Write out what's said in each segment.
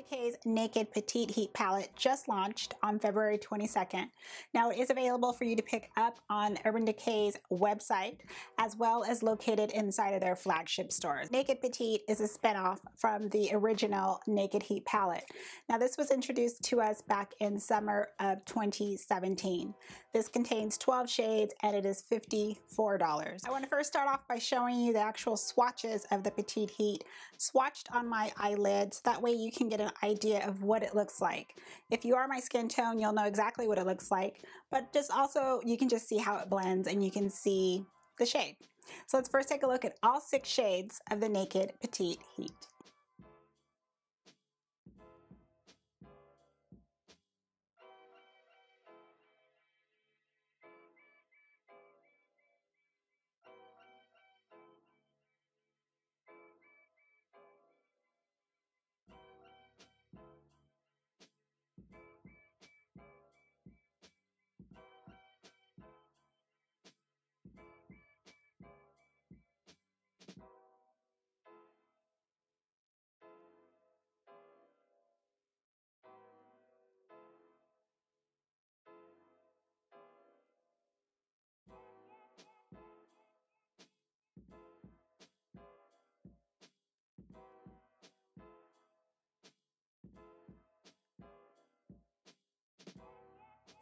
Decay's Naked Petite Heat palette just launched on February 22nd. Now it is available for you to pick up on Urban Decay's website, as well as located inside of their flagship stores. Naked Petite is a spinoff from the original Naked Heat palette. Now this was introduced to us back in summer of 2017. This contains 12 shades and it is $54. I want to first start off by showing you the actual swatches of the Petite Heat swatched on my eyelids. That way you can get an idea of what it looks like. If you are my skin tone, you'll know exactly what it looks like, but just also you can just see how it blends and you can see the shade. So let's first take a look at all 6 shades of the Naked Petite Heat.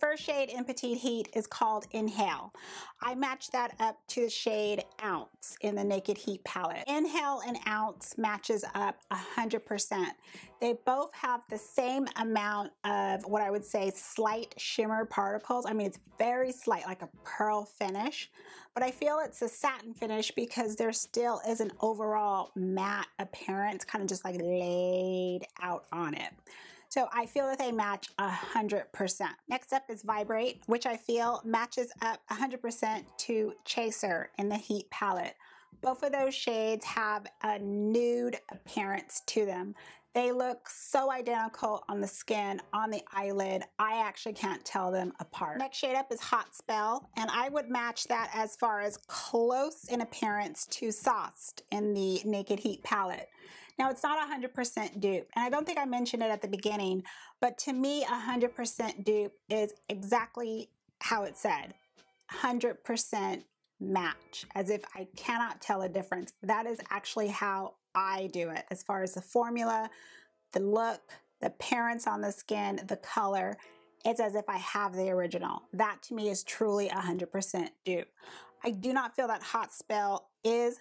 First shade in Petite Heat is called Inhale. I matched that up to the shade Ounce in the Naked Heat palette. Inhale and Ounce matches up 100%. They both have the same amount of what I would say slight shimmer particles. I mean, it's very slight, like a pearl finish, but I feel it's a satin finish because there still is an overall matte appearance, kind of just like laid out on it. So I feel that they match 100%. Next up is Vibrate, which I feel matches up 100% to Chaser in the Heat palette. Both of those shades have a nude appearance to them. They look so identical on the skin, on the eyelid, I actually can't tell them apart. Next shade up is Hot Spell, and I would match that as far as close in appearance to Sauced in the Naked Heat palette. Now it's not 100% dupe, and I don't think I mentioned it at the beginning, but to me 100% dupe is exactly how it said, 100% match, as if I cannot tell a difference. That is actually how I do it as far as the formula, the look, the appearance on the skin, the color. It's as if I have the original. That to me is truly 100% dupe. I do not feel that Hot Spell is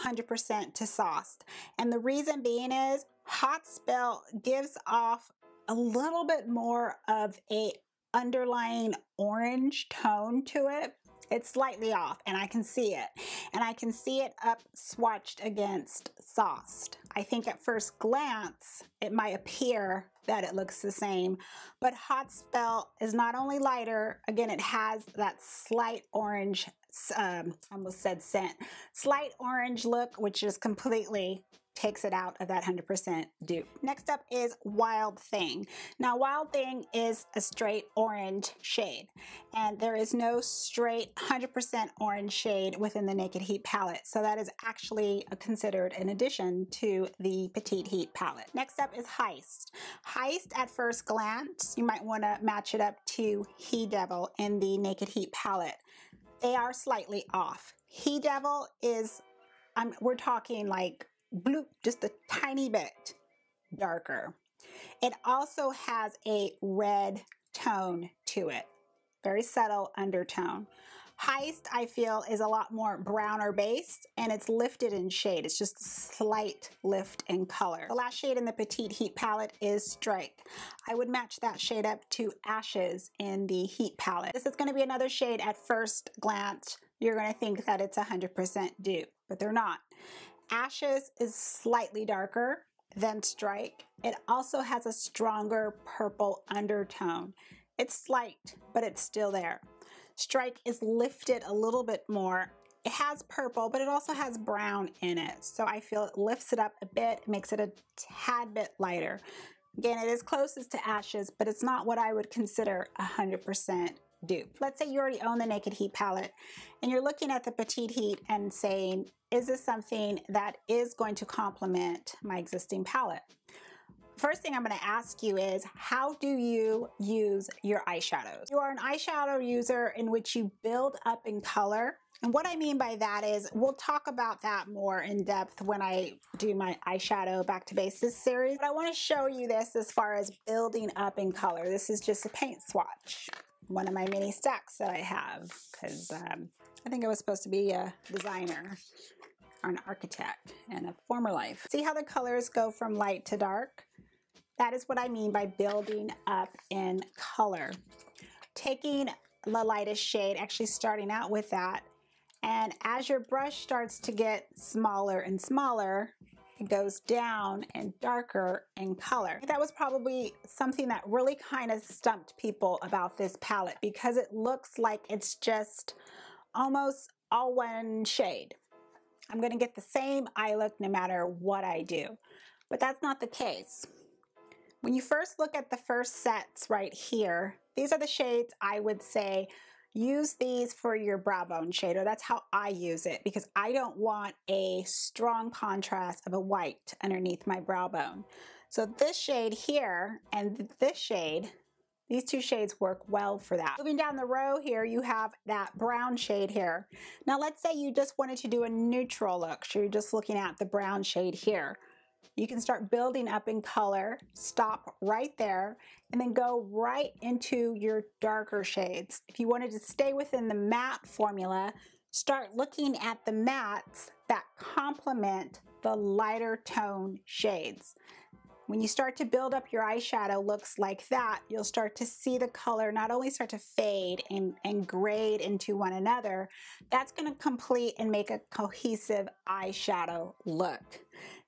100% to Sauced, and the reason being is Hot Spell gives off a little bit more of a underlying orange tone to it. It's slightly off, and I can see it, and I can see it up swatched against Sauced. I think at first glance it might appear that it looks the same, but Hot Spell is not only lighter, again it has that slight orange, I almost said scent, slight orange look, which just completely takes it out of that 100% dupe. Next up is Wild Thing. Now Wild Thing is a straight orange shade, and there is no straight 100% orange shade within the Naked Heat palette, so that is actually considered an addition to the Petite Heat palette. Next up is Heist. Heist, at first glance, you might want to match it up to He Devil in the Naked Heat palette. They are slightly off. He Devil is, we're talking like blue, just a tiny bit darker. It also has a red tone to it, very subtle undertone. Heist, I feel, is a lot more browner based, and it's lifted in shade. It's just a slight lift in color. The last shade in the Petite Heat palette is Strike. I would match that shade up to Ashes in the Heat palette. This is going to be another shade at first glance. You're going to think that it's 100% dupe, but they're not. Ashes is slightly darker than Strike. It also has a stronger purple undertone. It's slight, but it's still there. Strike is lifted a little bit more. It has purple, but it also has brown in it. So I feel it lifts it up a bit, makes it a tad bit lighter. Again, it is closest to Ashes, but it's not what I would consider 100% dupe. Let's say you already own the Naked Heat palette and you're looking at the Petite Heat and saying, is this something that is going to complement my existing palette? First thing I'm going to ask you is, how do you use your eyeshadows? You are an eyeshadow user in which you build up in color. And what I mean by that is, we'll talk about that more in depth when I do my eyeshadow back to basics series. But I want to show you this as far as building up in color. This is just a paint swatch, one of my mini stacks that I have, because I think I was supposed to be a designer or an architect in a former life. See how the colors go from light to dark? That is what I mean by building up in color. Taking the lightest shade, actually starting out with that, and as your brush starts to get smaller and smaller, it goes down and darker in color. That was probably something that really kind of stumped people about this palette, because it looks like it's just almost all one shade. I'm going to get the same eye look no matter what I do, but that's not the case. When you first look at the first sets right here, these are the shades I would say use these for your brow bone shader. That's how I use it, because I don't want a strong contrast of a white underneath my brow bone. So this shade here and this shade, these two shades work well for that. Moving down the row here, you have that brown shade here. Now let's say you just wanted to do a neutral look, so you're just looking at the brown shade here. You can start building up in color, stop right there, and then go right into your darker shades. If you wanted to stay within the matte formula, start looking at the mattes that complement the lighter tone shades. When you start to build up your eyeshadow looks like that, you'll start to see the color not only start to fade and grade into one another, that's going to complete and make a cohesive eyeshadow look.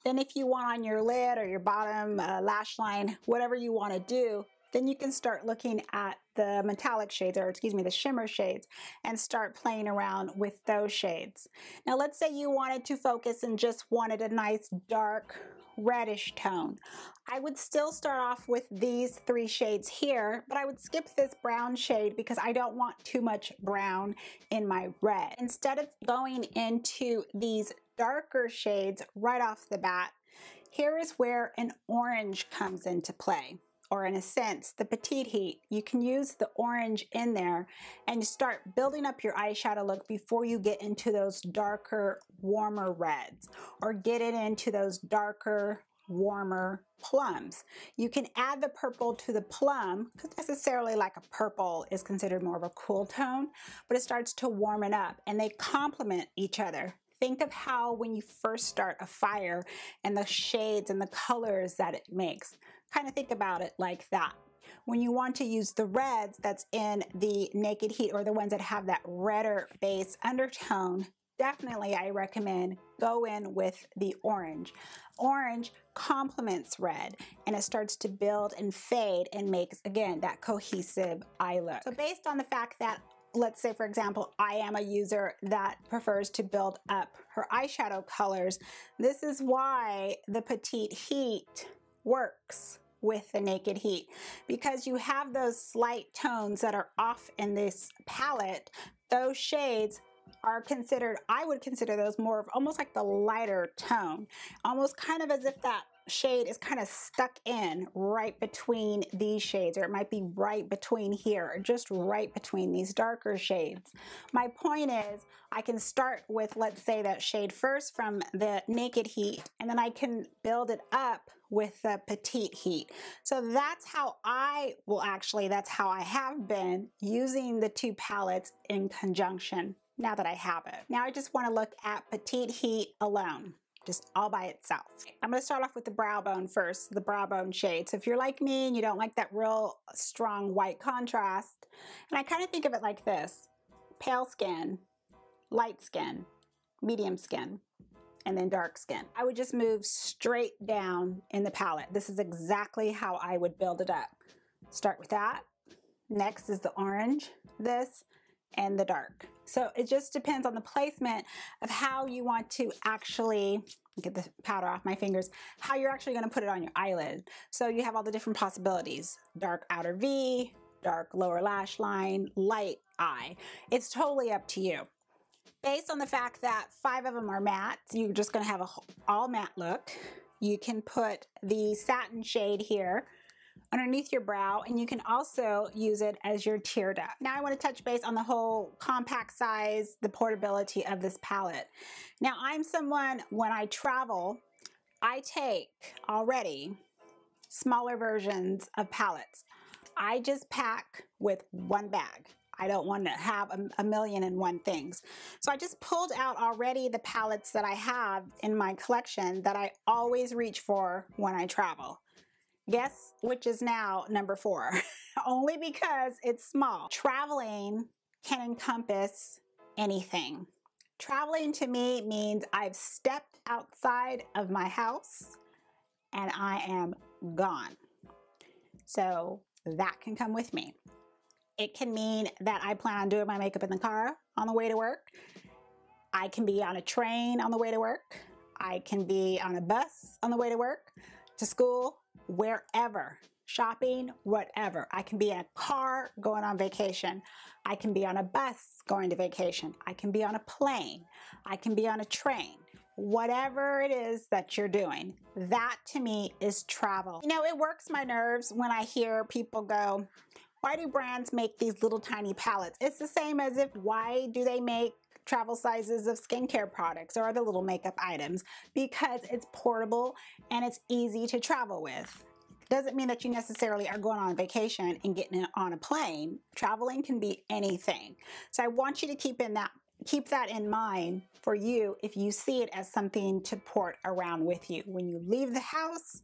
Then if you want on your lid or your bottom lash line, whatever you want to do, then you can start looking at the metallic shades, or excuse me, the shimmer shades, and start playing around with those shades. Now let's say you wanted to focus and just wanted a nice dark reddish tone. I would still start off with these three shades here, but I would skip this brown shade because I don't want too much brown in my red. Instead of going into these darker shades right off the bat, here is where an orange comes into play, or in a sense, the Petite Heat. You can use the orange in there and start building up your eyeshadow look before you get into those darker, warmer reds, or get it into those darker, warmer plums. You can add the purple to the plum, because necessarily like a purple is considered more of a cool tone, but it starts to warm it up and they complement each other. Think of how when you first start a fire and the shades and the colors that it makes. Kind of think about it like that. When you want to use the reds that's in the Naked Heat, or the ones that have that redder base undertone, definitely I recommend go in with the orange. Orange complements red, and it starts to build and fade and makes, again, that cohesive eye look. So based on the fact that, let's say for example, I am a user that prefers to build up her eyeshadow colors, this is why the Petite Heat works with the Naked Heat, because you have those slight tones that are off in this palette. Those shades are considered, I would consider those more of almost like the lighter tone, almost kind of as if that shade is kind of stuck in right between these shades, or it might be right between here, or just right between these darker shades. My point is, I can start with, let's say, that shade first from the Naked Heat, and then I can build it up with the Petite Heat. So that's how I will actually, that's how I have been using the two palettes in conjunction now that I have it. Now I just want to look at Petite Heat alone, just all by itself. I'm going to start off with the brow bone first, the brow bone shade. So if you're like me and you don't like that real strong white contrast, and I kind of think of it like this: pale skin, light skin, medium skin, and then dark skin. I would just move straight down in the palette. This is exactly how I would build it up. Start with that. Next is the orange, this, and the dark. So it just depends on the placement of how you want to actually get the powder off my fingers, how you're actually going to put it on your eyelid. So you have all the different possibilities: dark outer V, dark lower lash line, light eye. It's totally up to you. Based on the fact that 5 of them are matte, you're just going to have a all matte look. You can put the satin shade here underneath your brow, and you can also use it as your tear duct. Now I want to touch base on the whole compact size, the portability of this palette. Now I'm someone, when I travel, I take already smaller versions of palettes. I just pack with one bag. I don't want to have a million and one things. So I just pulled out already the palettes that I have in my collection that I always reach for when I travel. Guess which is now number 4, only because it's small. Traveling can encompass anything. Traveling to me means I've stepped outside of my house and I am gone. So that can come with me. It can mean that I plan on doing my makeup in the car on the way to work. I can be on a train on the way to work. I can be on a bus on the way to work, to school, wherever, shopping, whatever. I can be in a car going on vacation. I can be on a bus going to vacation. I can be on a plane. I can be on a train. Whatever it is that you're doing, that to me is travel. You know, it works my nerves when I hear people go, why do brands make these little tiny palettes? It's the same as if, why do they make travel sizes of skincare products or other little makeup items? Because it's portable and it's easy to travel with. Doesn't mean that you necessarily are going on vacation and getting on a plane. Traveling can be anything. So I want you to keep that in mind for you if you see it as something to port around with you. When you leave the house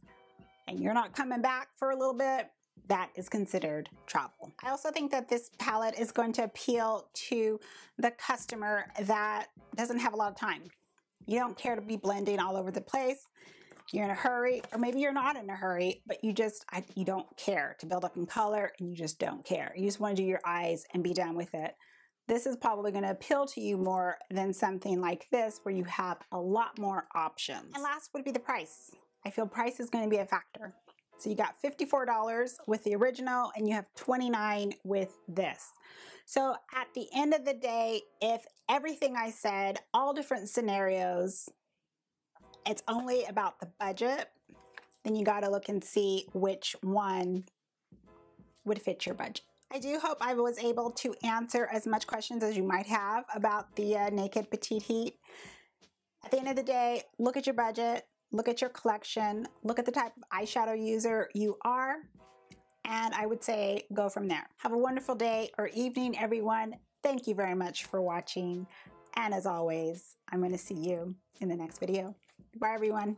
and you're not coming back for a little bit, that is considered travel. I also think that this palette is going to appeal to the customer that doesn't have a lot of time. You don't care to be blending all over the place. You're in a hurry, or maybe you're not in a hurry, but you don't care to build up in color, and you just don't care. You just want to do your eyes and be done with it. This is probably going to appeal to you more than something like this where you have a lot more options. And last would be the price. I feel price is going to be a factor. So you got $54 with the original and you have $29 with this. So at the end of the day, if everything I said, all different scenarios, it's only about the budget, then you got to look and see which one would fit your budget. I do hope I was able to answer as much questions as you might have about the Naked Petite Heat. At the end of the day, look at your budget. Look at your collection, look at the type of eyeshadow user you are, and I would say go from there. Have a wonderful day or evening, everyone. Thank you very much for watching, and as always, I'm going to see you in the next video. Bye, everyone.